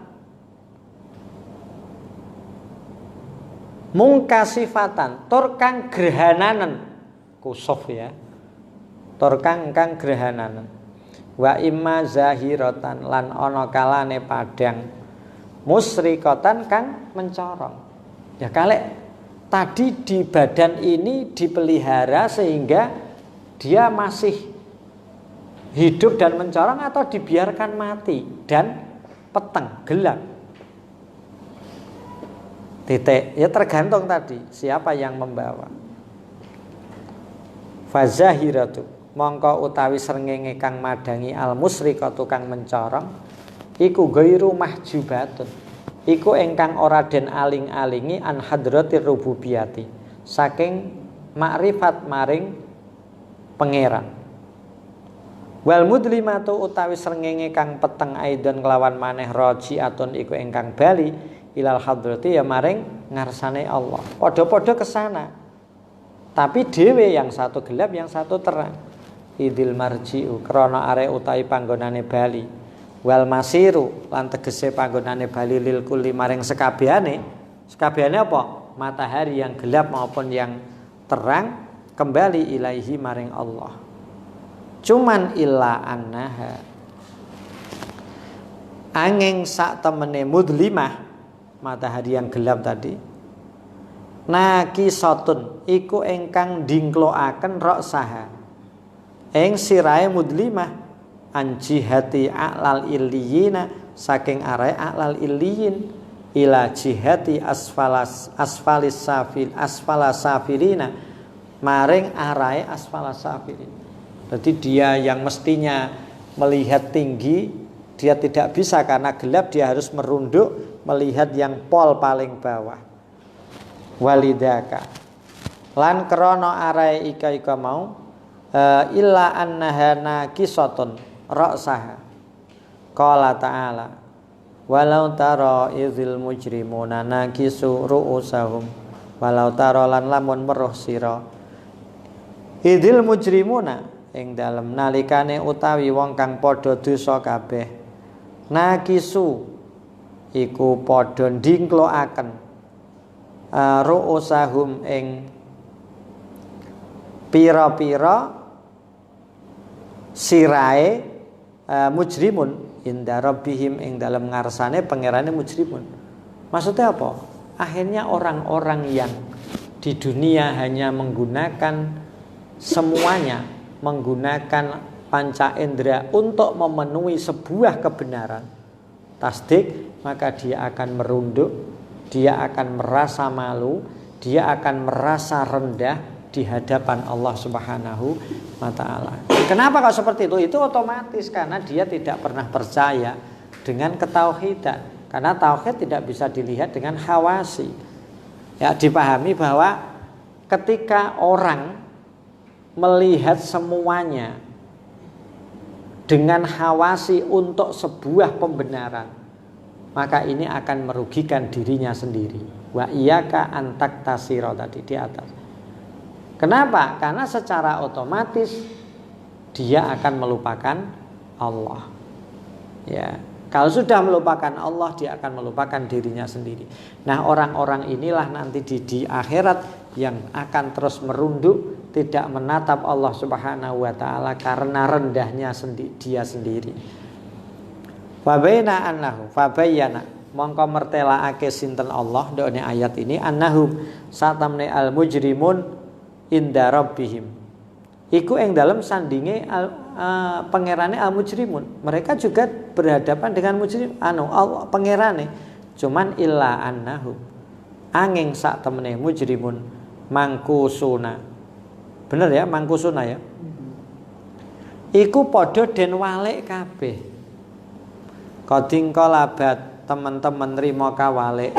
mungkasifatan tur kang grehananen, kusuf ya, tur kang grehananen. Wa imma zahiratan lan ana kalane padang, musrikatan kang mencorong. Ya kalek tadi di badan ini dipelihara sehingga dia masih hidup dan mencorong, atau dibiarkan mati dan peteng gelap. Titik, ya tergantung tadi siapa yang membawa. Fazahiratu, mongko utawi srengenge kang madangi al musriqatu kang mencorong iku ghairu mahjubatun, iku ingkang ora den aling-alingi an hadratir rububiyati, saking makrifat maring pangeran. Wal mudlimatu utawi srengenge kang peteng aidon kelawan maneh rajiatun iku ingkang bali ilal hadrati ya maring ngarsane Allah. Padha-padha kesana, tapi dhewe yang satu gelap yang satu terang. Idil marji'u krana are utawi panggonane bali, wal masiru lan tegese panggonane bali lil kulli maring sekabehane. Sekabehane apa? Matahari yang gelap maupun yang terang kembali ilaihi maring Allah. Cuman illa annaha angin sak temene mudlimah, matahari yang gelap tadi, nakisatun iku ingkang dingkloaken ra'saha ing sirahe mudlimah an jihati a'lal illiyina saking arahe a'lal illiyin ila jihati asfalis safilina maring arahe asfalas safilin. Jadi dia yang mestinya melihat tinggi, dia tidak bisa karena gelap, dia harus merunduk melihat yang pol paling bawah. Walidaka lan krana arae ika mau illa annaha nakisatun ra'saha Qala ta'ala walau taro idzil mujrimuna nakisu ru'usahum walau taro lan lamun weruh sira idzil mujrimuna ing dalem nalikane utawi wong kang padha dosa kabeh nakisu iku padha ndingkloaken ru'usahum ing pira-pira sirae mujrimun inda rabbihim ing dalam ngarsane pangerane mujrimun. Maksudnya apa? Akhirnya orang-orang yang di dunia hanya menggunakan semuanya, menggunakan panca indera untuk memenuhi sebuah kebenaran tasdik, maka dia akan merunduk, dia akan merasa malu, dia akan merasa rendah di hadapan Allah Subhanahu wa ta'ala. Kenapa kok seperti itu? Itu otomatis karena dia tidak pernah percaya dengan ketauhidan. Karena tauhid tidak bisa dilihat dengan hawasi. Ya, dipahami bahwa ketika orang melihat semuanya dengan hawasi untuk sebuah pembenaran, maka ini akan merugikan dirinya sendiri. Wa iyyaka an taktasira tadi di atas. Kenapa? Karena secara otomatis dia akan melupakan Allah. Ya, kalau sudah melupakan Allah, dia akan melupakan dirinya sendiri. Nah, orang-orang inilah nanti di akhirat yang akan terus merunduk, tidak menatap Allah Subhanahu wa ta'ala karena rendahnya dia sendiri. Fabaina annahu fabayyana mongko mertelaake sinten Allah ndone ayat ini annahum satamne al mujrimun inda rabbihim iku ing dalem sandinge pangerane al mujrimun. Mereka juga berhadapan dengan mujrim Allah pangerane, cuman illa annahum angin sak temene mujrimun mangkusuna. Bener ya, mangkusuna ya. Iku padha den walik kabeh. Kading kalabat teman-teman nrimo kawalik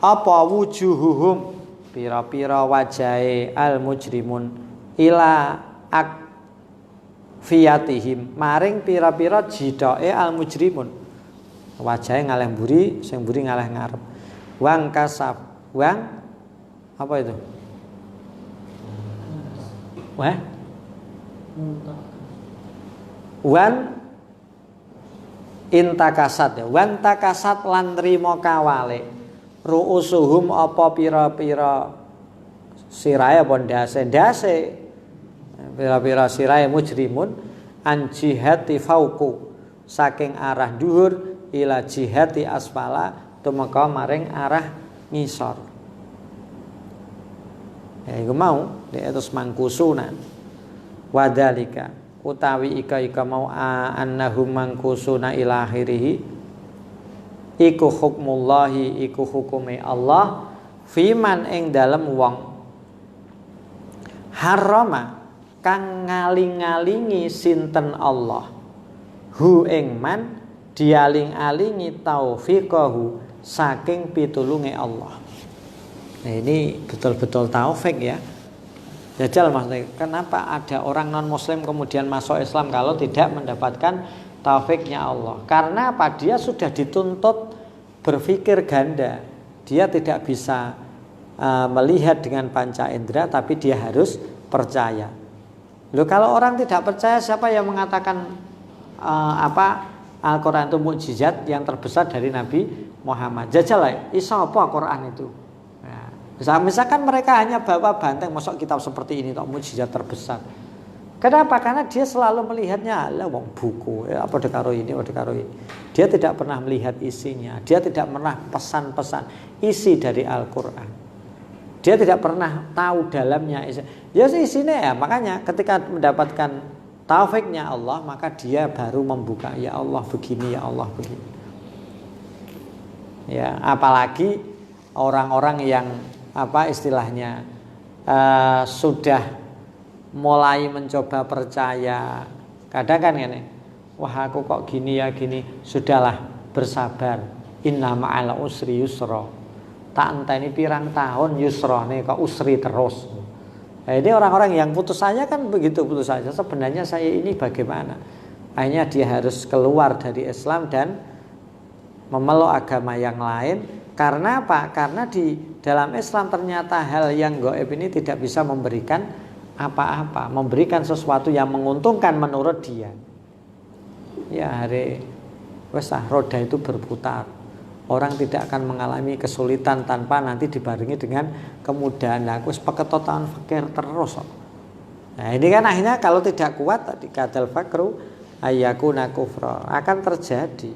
apa wujuhuhum pira-pira wajahe al mujrimun ila akfiyatihim maring pira-pira jidhoke al mujrimun. Wajahe ngaleh mburi, sing mburi ngaleh ngarep. Wang kasab, wang apa itu? Wah? Wan intakasat ya. Wan takasat lan nrimo kawale. Ru'usuhum apa pira-pira sirahe apa ndase pira-pira sirahe mujrimun an jihati fauqu saking arah dhuwur ila jihati asfala tumeka maring arah ngisor. Ya iku mau terus mangkusunan wadalika utawi ika mau annahum mangkusuna ila akhirih iku hukmullahi iku hukume Allah fiman ing dalem wong harrama kang ngaling-alingi sinten Allah hu ing man dialing-alingi taufiqahu saking pitulunge Allah. Nah, ini betul-betul taufik ya. Jajal maksudnya kenapa ada orang non muslim kemudian masuk Islam kalau tidak mendapatkan taufiknya Allah? Karena apa? Dia sudah dituntut berpikir ganda. Dia tidak bisa melihat dengan panca indera, tapi dia harus percaya. Loh, kalau orang tidak percaya, siapa yang mengatakan Al-Quran itu mukjizat yang terbesar dari Nabi Muhammad? Jajal lah, iso apa Quran itu? Nah, misalkan mereka hanya bawa banteng, masuk kitab seperti ini, mukjizat terbesar. Kenapa? Karena dia selalu melihatnya wong buku, ya, apa dekaro ini. Dia tidak pernah melihat isinya. Dia tidak pernah pesan-pesan isi dari Al-Quran. Dia tidak pernah tahu dalamnya isi. Ya isinya ya, makanya ketika mendapatkan taufiknya Allah, maka dia baru membuka, ya Allah begini, ya Allah begini. Ya, apalagi orang-orang yang istilahnya sudah mulai mencoba percaya, kadang kan ini, wah aku kok gini ya gini, sudahlah bersabar, inna ma'al usri yusra, tak enteni pirang tahun yusra nih kok usri terus. Nah, ini orang-orang yang putus saja kan begitu, putus saja sebenarnya saya ini bagaimana, Akhirnya dia harus keluar dari Islam dan memeluk agama yang lain. Karena apa? Karena di dalam Islam ternyata hal yang gaib ini tidak bisa memberikan apa-apa, memberikan sesuatu yang menguntungkan menurut dia. Ya roda itu berputar. Orang tidak akan mengalami kesulitan tanpa nanti dibarengi dengan kemudahan. Nah, aku sepeketotan fakir terus. Nah, ini kan akhirnya kalau tidak kuat tadi kadal fakru ayyakuna kufra akan terjadi.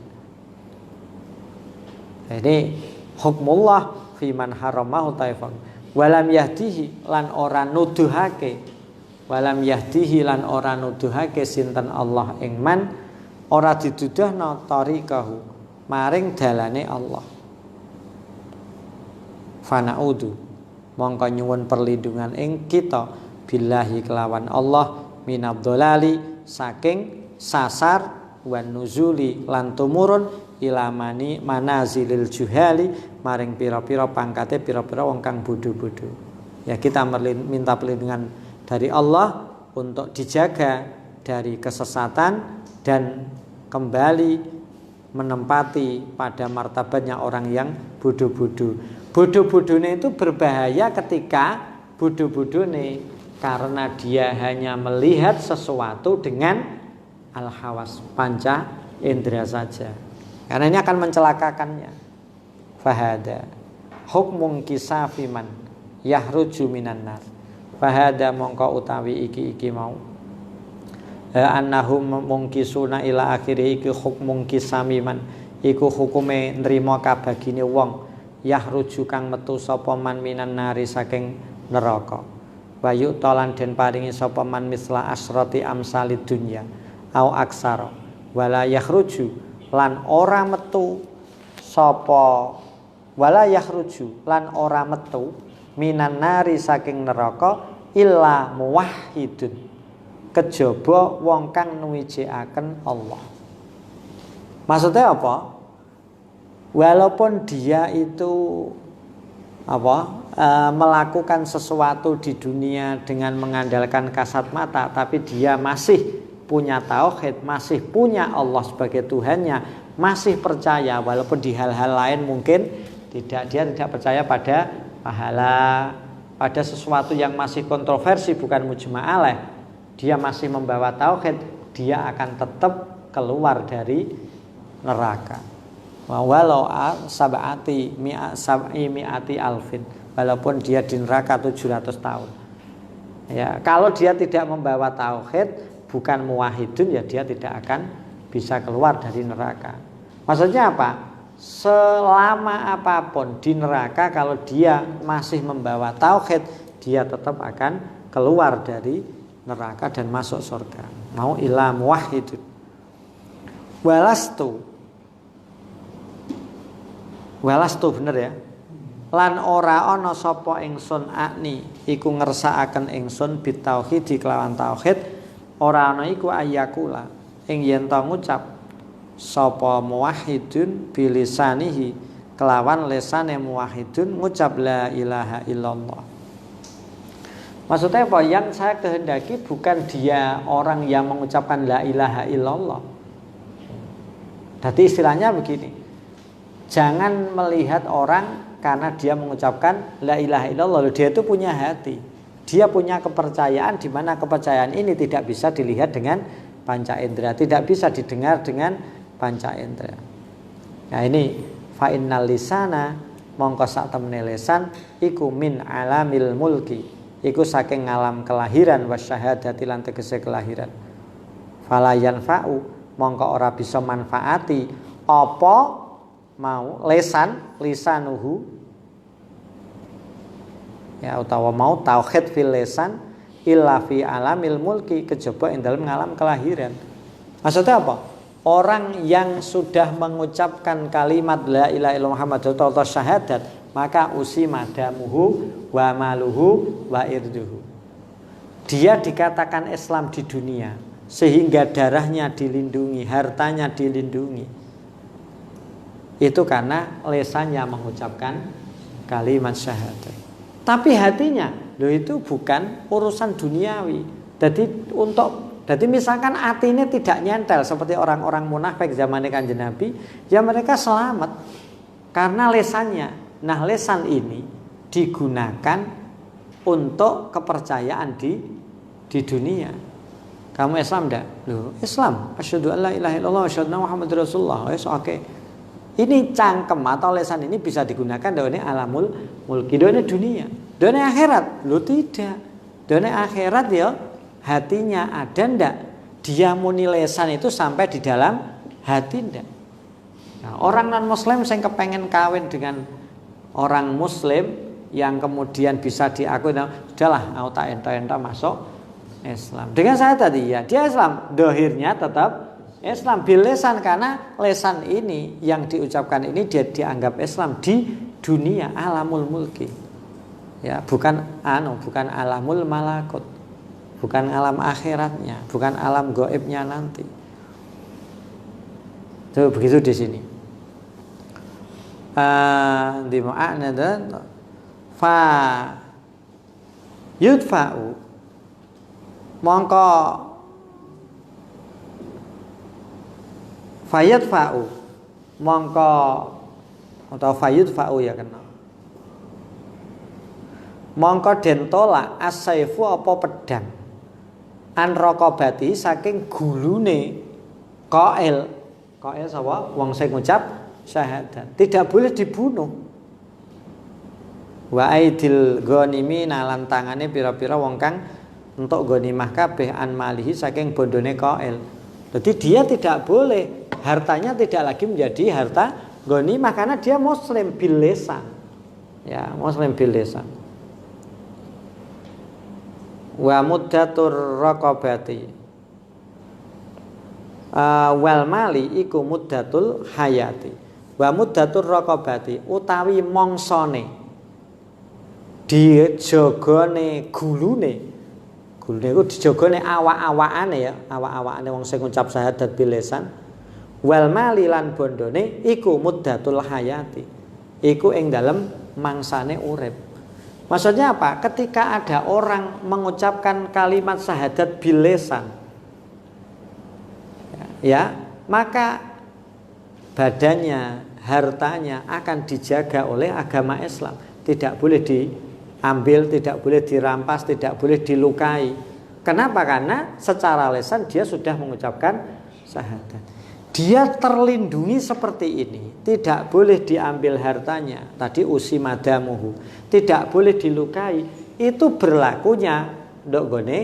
Nah, ini hukmullah fiman haramahu taifan. Walam yahdihi lan ora nuduhake. Walam yahdihi lan ora nuduhake sinten Allah ing man ora diduduhna tariqahu maring dalane Allah. Fanaudu mongko nyuwun perlindungan ing kita billahi kelawan Allah minadhdhalali saking sasar wan nuzuli lan tumurun ilamani manazilil juhali maring pira-pira pangkate pira-pira wong kang bodho-bodho. Ya kita minta perlindungan dari Allah untuk dijaga dari kesesatan dan kembali menempati pada martabatnya orang yang bodoh-bodoh. Bodoh-bodohnya itu berbahaya ketika bodoh-bodohnya karena dia hanya melihat sesuatu dengan al-hawas, panca indera saja. Karena ini akan mencelakakannya. Fahada hukmun kisafiman yahruju minan nar. Fahada mongko utawi iki mau annahum mungkisuna ila akhirih iku hukmung kisamiman iku hukume nrimo kabagine wong yahruju kang metu sapa man minan nari saking neraka wayu tolan den paringi sapa man misla asrati amsalid dunya au aksara wala yahruju lan ora metu sapa wala yahruju lan ora metu minan nari saking neraka illa muwahhidun kejaba wong kang nuwijikaken Allah. Maksudnya apa? Walaupun dia itu melakukan sesuatu di dunia dengan mengandalkan kasat mata, tapi dia masih punya tauhid, masih punya Allah sebagai Tuhannya, masih percaya walaupun di hal-hal lain mungkin dia tidak percaya pada pahala, pada sesuatu yang masih kontroversi bukan mujma' alaih. Dia masih membawa tauhid, dia akan tetap keluar dari neraka. Walau sab'ati mi'ati alfin, walaupun dia di neraka 700 tahun. Ya, kalau dia tidak membawa tauhid, bukan muwahhidun, ya dia tidak akan bisa keluar dari neraka. Maksudnya apa? Selama apapun di neraka, kalau dia masih membawa tauhid, dia tetap akan keluar dari neraka dan masuk surga. Mau ila muwahhidun. Walastu bener ya. Lan ora ana sapa ingsun akni iku ngersakaken ingsun bitauhid kelawan tauhid ora ana iku ayakula ing yen ta ngucap sapa muwahhidun bilisanihi kelawan lesane muwahhidun ngucap la ilaha illallah. Maksudnya apa? Yang saya kehendaki bukan dia orang yang mengucapkan la ilaha illallah. Jadi istilahnya begini, jangan melihat orang karena dia mengucapkan la ilaha illallah, dia itu punya hati, dia punya kepercayaan, di mana kepercayaan ini tidak bisa dilihat dengan panca indera, tidak bisa didengar dengan panca indera. Nah ini fa innal lisana mongko sak temene lisan iku min alamil mulki, iku saking alam kelahiran wasyahadati lan tegese kelahiran. Fala yanfa'u mongko ora bisa manfaati apa mau lisanuhu ya utawa mau tauhid fil lisan illa fi alamil mulki kejaba ing dalem ngalam kelahiran. Maksudnya apa? Orang yang sudah mengucapkan kalimat la ilaha illallah Muhammadur Rasulullah syahadat, maka usima damuhu wa maluhu wa irduhu. Dia dikatakan Islam di dunia sehingga darahnya dilindungi, hartanya dilindungi. Itu karena lisannya mengucapkan kalimat syahadat. Tapi hatinya, loh itu bukan urusan duniawi. Jadi untuk Jadi misalkan atine tidak nyentel seperti orang-orang munafik zaman Kanjeng Nabi, ya mereka selamat karena lesannya. Nah, lesan ini digunakan untuk kepercayaan di dunia. Kamu Islam enggak? Loh, Islam. Asyhadu an la ilaha illallah wa asyhadu anna Muhammadar Rasulullah. Wes oke. Ini cangkem atau lesan ini bisa digunakan dalam alamul mulki, dalam dunia. Dalam akhirat, lo tidak. Dalam akhirat ya hatinya ada ndak? Dia muni lesan itu sampai di dalam hati ndak? Nah, orang non muslim yang kepengen kawin dengan orang muslim yang kemudian bisa diakui, nah, sudahlah aku tak enta-enta masuk Islam. Dengan saya tadi ya, dia Islam, dohirnya tetap Islam bil lesan, karena lesan ini yang diucapkan ini dia dianggap Islam di dunia alamul mulki. Ya, bukan alamul malakut. Bukan alam akhiratnya, bukan alam gaibnya nanti. Tuh begitu di sini. Di makna dan fa yudfa'u mongko fayadfa'u mongko atau fayudfa'u ya kena. Mongko den tolak as-saifu apa pedang an raqabati saking gulune qail sapa wong sing ngucap syahadat, tidak boleh dibunuh. Wa aidil ghanimi nalan tangane pira-pira wong kang entuk ghanimah kabeh an malihi saking bondone qail. Jadi dia tidak boleh, hartanya tidak lagi menjadi harta ghanimah karena dia muslim bil lisan. Ya, muslim bil lisan. Wa muddatur raqabati wal mali iku muddatul hayati. Wa muddatur raqabati utawi mongsone dijogone gulune iku dijogone awak-awakane ya, awak-awakane wong sing ngucap syahadat bil lisan. Wal mali lan bondone iku muddatul hayati, iku ing dalem mangsane urip. Maksudnya apa? Ketika ada orang mengucapkan kalimat syahadat bil lisan, ya, maka badannya, hartanya akan dijaga oleh agama Islam. Tidak boleh diambil, tidak boleh dirampas, tidak boleh dilukai. Kenapa? Karena secara lisan dia sudah mengucapkan syahadat. Dia terlindungi seperti ini, tidak boleh diambil hartanya. Tadi usimadamuhu, tidak boleh dilukai. Itu berlakunya ndok gone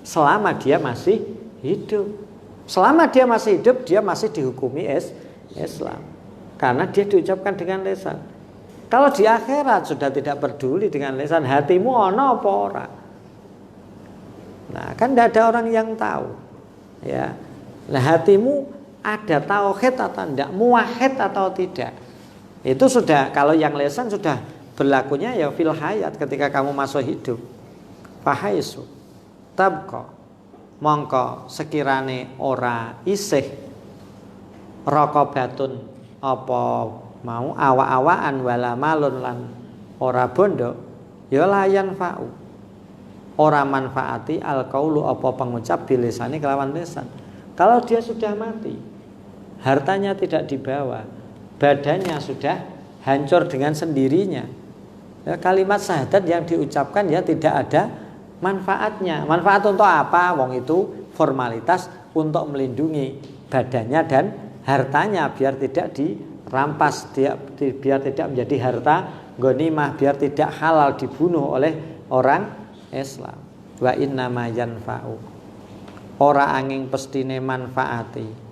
selama dia masih hidup. Selama dia masih hidup, dia masih dihukumi Islam. Karena dia diucapkan dengan lisan. Kalau di akhirat sudah tidak peduli dengan lisan, hatimu ono apa ora. Nah, kan tidak ada orang yang tahu. Ya. Nah, hatimu ada tauhid atau tidak, muwahhid atau tidak. Itu sudah, kalau yang lisan sudah berlakunya ya fil hayat, ketika kamu masuk hidup. Fahaisu tabqa mongko sekirane ora isih raqabatun apa mau awak-awakan wala malun lan ora bondo ya layan fa'u, ora manfaati alqaulu apa pengucap bilisane kelawan lisan. Kalau dia sudah mati, hartanya tidak dibawa, badannya sudah hancur dengan sendirinya, ya, kalimat syahadat yang diucapkan ya tidak ada manfaatnya. Manfaat untuk apa? Wong itu formalitas untuk melindungi badannya dan hartanya biar tidak dirampas, biar tidak menjadi harta ghanimah, biar tidak halal dibunuh oleh orang Islam. Wa innama yanfa'u, ora angin pestine manfaati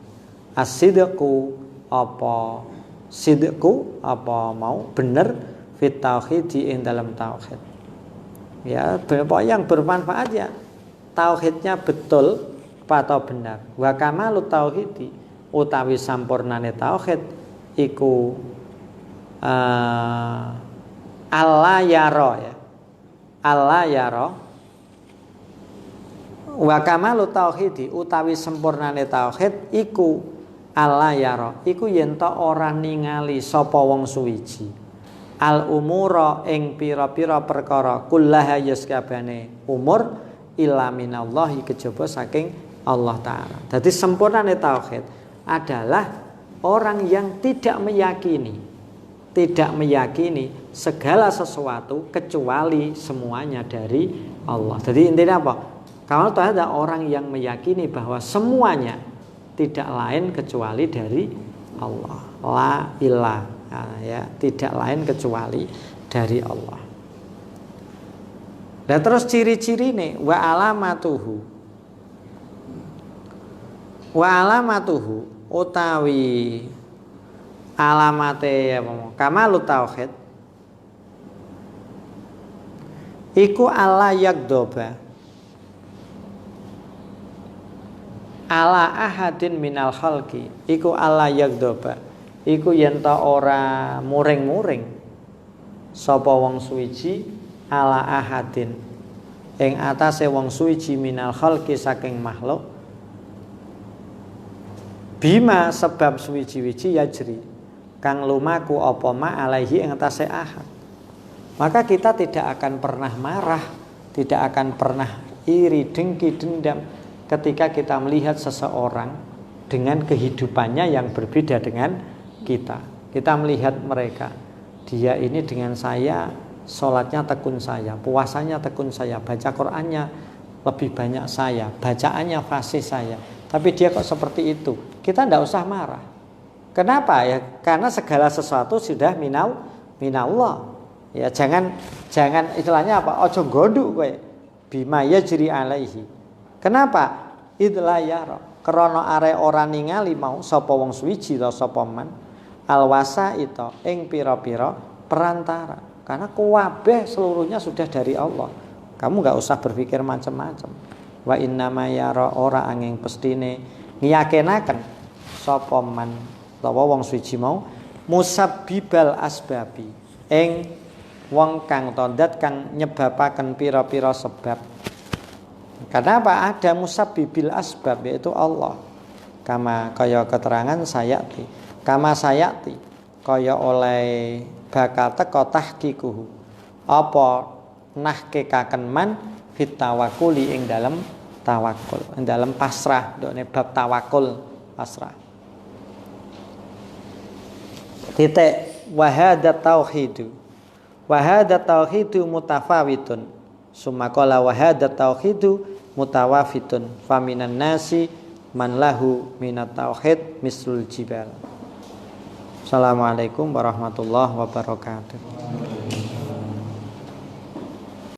as-sidqu apa sidqu apa mau bener fit tauhid ing dalam tauhid. Ya, yang bermanfaat ya tauhidnya betul atau benar. Wa kamalu tauhidi utawi sampurnane tauhid iku Allah yaro ya. Allah yaro. Wa kamalu tauhidi utawi sempurnane tauhid iku Allah yaro. Iku yen ta ora ningali sapa wong suwiji al umura ing pira-pira perkara kullaha yaskabane umur illa minallahi kejaba saking Allah Ta'ala. Jadi sempurnane tauhid adalah orang yang tidak meyakini segala sesuatu kecuali semuanya dari Allah. Jadi intinya apa? Kalau ada orang yang meyakini bahwa semuanya tidak lain kecuali dari Allah. La ilaha, ya, tidak lain kecuali dari Allah. Dan terus ciri-ciri nih wa alamatuhu utawi alamate kamalut tauhid iku ala yakdoba ala ahadin minal khalqi, iku ala yakdoba iku yen ta ora muring-muring sapa wong suwiji ala ahadin ing atase wong suwiji minal khalqi saking makhluk bima sebab suwiji-wiji yajri kang lumaku apa ma alaihi ing atase ahad. Maka kita tidak akan pernah marah, tidak akan pernah iri, dengki, dendam ketika kita melihat seseorang dengan kehidupannya yang berbeda dengan kita. Kita melihat mereka, dia ini dengan saya sholatnya tekun saya, puasanya tekun saya, baca Qur'annya lebih banyak saya, bacaannya fasih saya, tapi dia kok seperti itu. Kita tidak usah marah. Kenapa ya? Karena segala sesuatu sudah minallah. Ya jangan istilahnya apa? Ojo gonduk kowe. Bima yajri alaihi. Kenapa? Idla yara. Krana are ora ningali mau sapa wong suwiji ta sapa man alwasa itu ing pira-pira perantara. Karena kuwabeh seluruhnya sudah dari Allah. Kamu enggak usah berpikir macam-macam. Wa innama yara ora angin pestine ngiyakenaken sapa man utawa wong suci mau musabbibal asbabi ing wong kang tondat kang nyebabaken pira-pira sebab. Kenapa ada musabbibil asbab yaitu Allah. Kama kaya keterangan sayati. Kama sayati kaya oleh bakal teka tahqiquhu. Apa nahkikaken man fit tawakkuli ing dalam tawakul, ing dalam pasrah, ndone bab tawakul pasrah. Titik wahada tauhidu mutafawitun summa qala wahada tauhidu mutawafitun faminan nasi man lahu minat tauhid mislul jibal. Assalamualaikum warahmatullahi wabarakatuh.